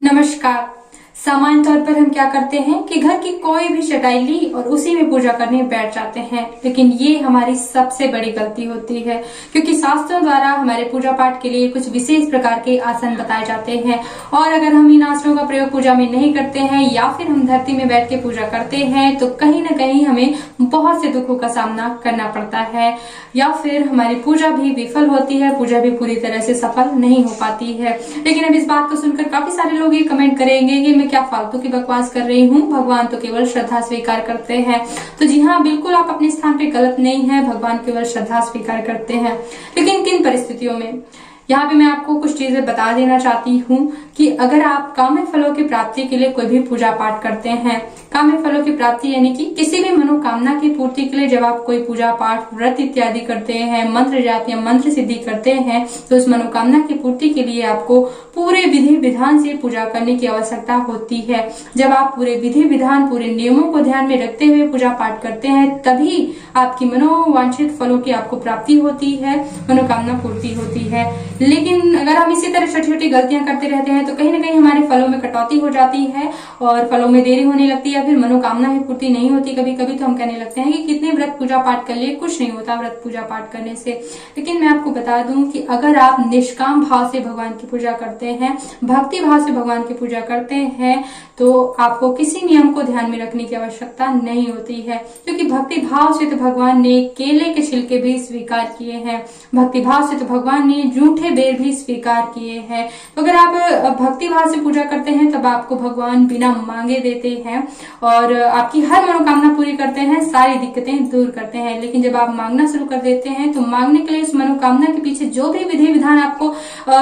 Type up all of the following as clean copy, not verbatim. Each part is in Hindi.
नमस्कार। सामान्य तौर पर हम क्या करते हैं कि घर की कोई भी चटाई ली और उसी में पूजा करने बैठ जाते हैं, लेकिन ये हमारी सबसे बड़ी गलती होती है क्योंकि शास्त्रों द्वारा हमारे पूजा पाठ के लिए कुछ विशेष प्रकार के आसन बताए जाते हैं और अगर हम इन आसनों का प्रयोग पूजा में नहीं करते हैं या फिर हम धरती में बैठ के पूजा करते हैं तो कहीं ना कहीं हमें बहुत से दुखों का सामना करना पड़ता है या फिर हमारी पूजा भी विफल होती है, पूजा भी पूरी तरह से सफल नहीं हो पाती है। लेकिन अब इस बात को सुनकर काफी सारे लोग ये कमेंट करेंगे कि मैं क्या फालतू की बकवास कर रही हूँ, भगवान तो केवल श्रद्धा स्वीकार करते हैं। तो जी हाँ, बिल्कुल आप अपने स्थान पे गलत नहीं है, भगवान केवल श्रद्धा स्वीकार करते हैं। लेकिन किन परिस्थितियों में, यहाँ पे मैं आपको कुछ चीजें बता देना चाहती हूँ कि अगर आप काम्य फलों की प्राप्ति के लिए कोई भी पूजा पाठ करते हैं, काम्य फलों की प्राप्ति यानी कि किसी भी मनोकामना की पूर्ति के लिए जब आप कोई पूजा पाठ व्रत इत्यादि करते हैं, मंत्र जाप या मंत्र सिद्धि करते हैं तो उस मनोकामना की पूर्ति के लिए आपको पूरे विधि विधान से पूजा करने की आवश्यकता होती है। जब आप पूरे विधि विधान, पूरे नियमों को ध्यान में रखते हुए पूजा पाठ करते हैं तभी आपकी मनोवांछित फलों की आपको प्राप्ति होती है, मनोकामना पूर्ति होती है। लेकिन अगर हम इसी तरह छोटी छोटी गलतियां करते रहते हैं तो कहीं ना कहीं हमारे फलों में कटौती हो जाती है और फलों में देरी होने लगती है, फिर मनोकामना भी पूर्ति नहीं होती। कभी कभी तो हम कहने लगते हैं कि कितने व्रत पूजा पाठ कर लिए, कुछ नहीं होता व्रत पूजा पाठ करने से। लेकिन मैं आपको बता दूं कि अगर आप निष्काम भाव से भगवान की पूजा करते हैं, भक्ति भाव से भगवान की पूजा करते हैं तो आपको किसी नियम को ध्यान में रखने की आवश्यकता नहीं होती है, क्योंकि भक्ति भाव से तो भगवान ने केले के छिलके भी स्वीकार किए हैं, भक्ति भाव से तो भगवान ने जूठे बेर भी स्वीकार किए हैं। तो अगर आप भक्ति भाव से पूजा करते हैं तब आपको भगवान बिना मांगे देते हैं और आपकी हर मनोकामना पूरी करते हैं, सारी दिक्कतें दूर करते हैं। लेकिन जब आप मांगना शुरू कर देते हैं तो मांगने के लिए उस मनोकामना के पीछे जो भी विधि विधान आपको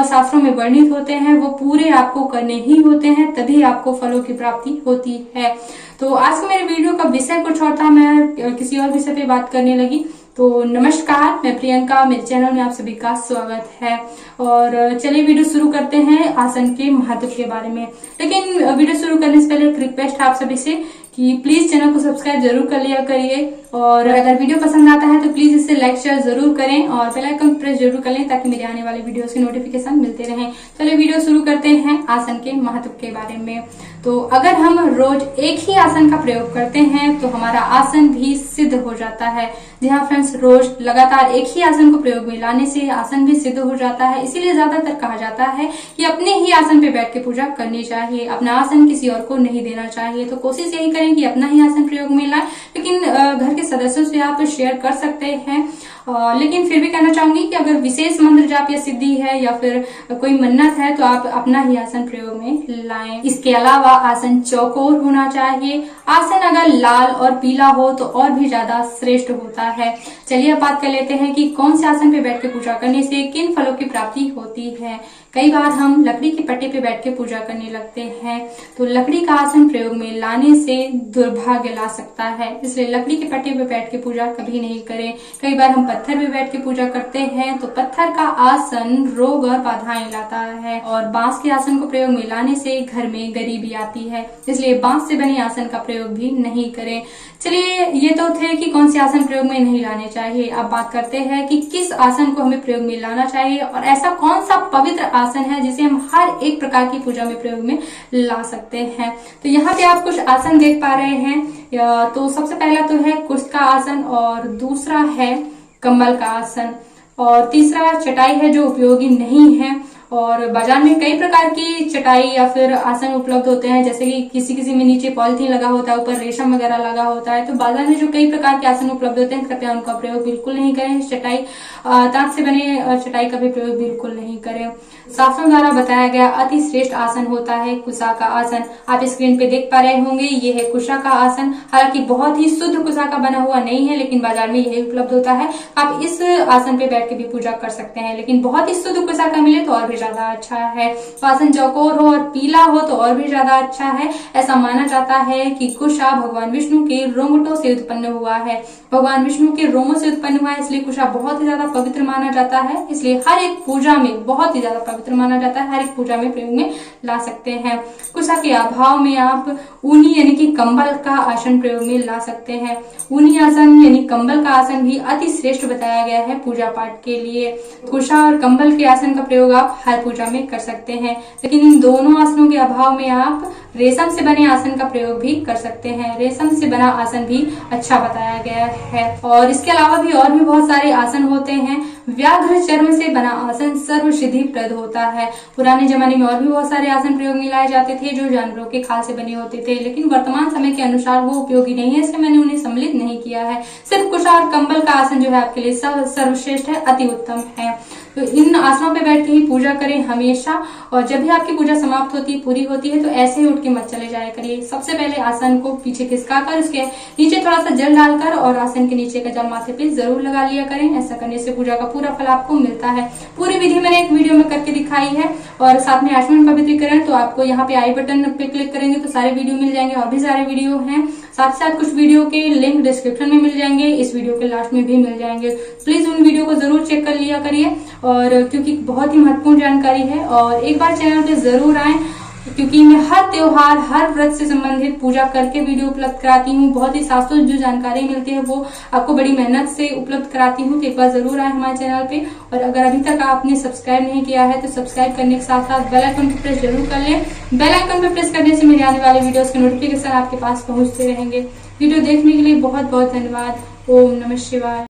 शास्त्रों में वर्णित होते हैं वो पूरे आपको करने ही होते हैं, तभी आपको फलों की प्राप्ति होती है। तो आज के मेरे वीडियो का विषय कुछ और था, मैं किसी और विषय पे बात करने लगी। तो नमस्कार, मैं प्रियंका, मेरे चैनल में आप सभी का स्वागत है। और चलिए वीडियो शुरू करते हैं आसन के महत्व के बारे में। लेकिन वीडियो शुरू करने से पहले एक रिक्वेस्ट है आप सभी से कि प्लीज चैनल को सब्सक्राइब जरूर कर लिया करिए और अगर वीडियो पसंद आता है तो प्लीज इसे लाइक शेयर जरूर करें और बेल आइकन प्रेस जरूर कर लें ताकि मेरे आने वाले वीडियोस के नोटिफिकेशन मिलते रहें। चलिए वीडियो शुरू करते हैं आसन के महत्व के बारे में। तो अगर हम रोज एक ही आसन का प्रयोग करते हैं तो हमारा आसन भी सिद्ध हो जाता है। जी हाँ फ्रेंड्स, रोज लगातार एक ही आसन को प्रयोग में लाने से आसन भी सिद्ध हो जाता है। इसीलिए ज्यादातर कहा जाता है कि अपने ही आसन पे बैठ के पूजा करनी चाहिए, अपना आसन किसी और को नहीं देना चाहिए। तो कोशिश यही करें कि अपना ही आसन प्रयोग में लाएं, लेकिन घर के सदस्यों से आप शेयर कर सकते हैं। लेकिन फिर भी कहना चाहूंगी कि अगर विशेष मंत्र जाप या सिद्धि है या फिर कोई मन्नत है तो आप अपना ही आसन प्रयोग में लाएं। इसके अलावा आसन चौकोर होना चाहिए। आसन अगर लाल और पीला हो तो और भी ज्यादा श्रेष्ठ होता है। चलिए अब बात कर लेते हैं कि कौन से आसन पे बैठ के पूजा करने से किन फलों की प्राप्ति होती है। कई बार हम लकड़ी के पट्टे पे बैठ के पूजा करने लगते हैं तो लकड़ी का आसन प्रयोग में लाने से दुर्भाग्य ला सकता है, इसलिए लकड़ी के पट्टे पे बैठ के पूजा कभी नहीं करें। कई बार हम पत्थर पे बैठ के पूजा करते हैं तो पत्थर का आसन रोग और बाधाएं लाता है और बांस के आसन को प्रयोग में लाने से घर में गरीबी आती है, इसलिए बांस से बने आसन का प्रयोग भी नहीं करें। चलिए ये तो थे कि कौन से आसन प्रयोग में नहीं लाने चाहिए। अब बात करते हैं कि किस आसन को हमें प्रयोग में लाना चाहिए और ऐसा कौन सा पवित्र आसन है जिसे हम हर एक प्रकार की पूजा में प्रयोग में ला सकते हैं। तो यहाँ पे आप कुछ आसन देख पा रहे हैं। तो सबसे पहला तो है कुर्स का आसन और दूसरा है कम्बल का आसन और तीसरा चटाई है जो उपयोगी नहीं है। और बाजार में कई प्रकार की चटाई या फिर आसन उपलब्ध होते हैं, जैसे कि किसी में नीचे पॉलिथीन लगा होता है, ऊपर रेशम वगैरह लगा होता है। तो बाजार में जो कई प्रकार के आसन उपलब्ध होते हैं कृपया उनका प्रयोग बिल्कुल नहीं करें। चटाई तांत से बने चटाई का भी प्रयोग बिल्कुल नहीं करें। शास्त्रों द्वारा बताया गया अति श्रेष्ठ आसन होता है कुशा का आसन। आप स्क्रीन पे देख पा रहे होंगे, ये है कुशा का आसन। हालांकि बहुत ही शुद्ध कुशा का बना हुआ नहीं है, लेकिन बाजार में यही उपलब्ध होता है। आप इस आसन पे बैठ के भी पूजा कर सकते हैं, लेकिन बहुत ही शुद्ध कुशा का मिले तो और भी ज्यादा अच्छा है। आसन चौकोर हो और पीला हो तो और भी ज्यादा अच्छा है। ऐसा माना जाता है कि कुशा भगवान विष्णु के रोंगटों से उत्पन्न हुआ है, भगवान विष्णु के रोमों से उत्पन्न हुआ है, इसलिए कुशा बहुत ही ज्यादा पवित्र माना जाता है। इसलिए हर एक पूजा में बहुत ही ज्यादा पवित्र माना जाता है, हर एक पूजा में प्रयोग में ला सकते हैं। कुशा के अभाव में आप ऊनी यानी कि कंबल का आसन प्रयोग में ला सकते हैं। ऊनी आसन यानी कंबल का आसन भी अति श्रेष्ठ बताया गया है पूजा पाठ के लिए। कुशा और कंबल के आसन का प्रयोग आप हर पूजा में कर सकते हैं। लेकिन इन दोनों आसनों के अभाव में आप रेशम से बने आसन का प्रयोग भी कर सकते हैं। रेशम से बना आसन भी अच्छा बताया गया है। और इसके अलावा भी और भी बहुत सारे आसन होते हैं। व्याघ्र चर्म से बना आसन सर्व सिद्धि प्रद होता है। पुराने जमाने में और भी बहुत सारे आसन प्रयोग में लाए जाते थे जो जानवरों के खाल से बने होते थे, लेकिन वर्तमान समय के अनुसार वो उपयोगी नहीं है, इसलिए मैंने उन्हें सम्मिलित नहीं किया है। सिर्फ कुशा और कंबल का आसन जो है आपके लिए सर्वश्रेष्ठ है, अति उत्तम है। तो इन आसनों पे बैठ के ही पूजा करें हमेशा। और जब भी आपकी पूजा समाप्त होती है, पूरी होती है, तो ऐसे ही उठ के मत चले जाया करिए। सबसे पहले आसन को पीछे खिसका कर उसके नीचे थोड़ा सा जल डालकर और आसन के नीचे का जल माथे पे जरूर लगा लिया करें। ऐसा करने से पूजा का पूरा फल आपको मिलता है। पूरी विधि मैंने एक वीडियो में करके दिखाई है। और साथ में आचमन पवित्रीकरण, तो आपको यहाँ पे आई बटन पे क्लिक करेंगे तो सारे वीडियो मिल जाएंगे। और भी सारे वीडियो हैं, साथ साथ कुछ वीडियो के लिंक डिस्क्रिप्शन में मिल जाएंगे, इस वीडियो के लास्ट में भी मिल जाएंगे। प्लीज उन वीडियो को जरूर चेक कर लिया करिए, और क्योंकि बहुत ही महत्वपूर्ण जानकारी है। और एक बार चैनल पे जरूर आए, क्योंकि मैं हर त्योहार, हर व्रत से संबंधित पूजा करके वीडियो उपलब्ध कराती हूँ। बहुत ही शास्त्रों जो जानकारी मिलती है वो आपको बड़ी मेहनत से उपलब्ध कराती हूँ। तो एक बार जरूर आए हमारे चैनल पे। और अगर अभी तक आपने सब्सक्राइब नहीं किया है तो सब्सक्राइब करने के साथ साथ बेल आइकन को प्रेस जरूर कर लें। बेल आइकन पर प्रेस करने से मेरे आने वाले वीडियोस के नोटिफिकेशन आपके पास पहुंचते रहेंगे। वीडियो देखने के लिए बहुत बहुत धन्यवाद। ओम नमः शिवाय।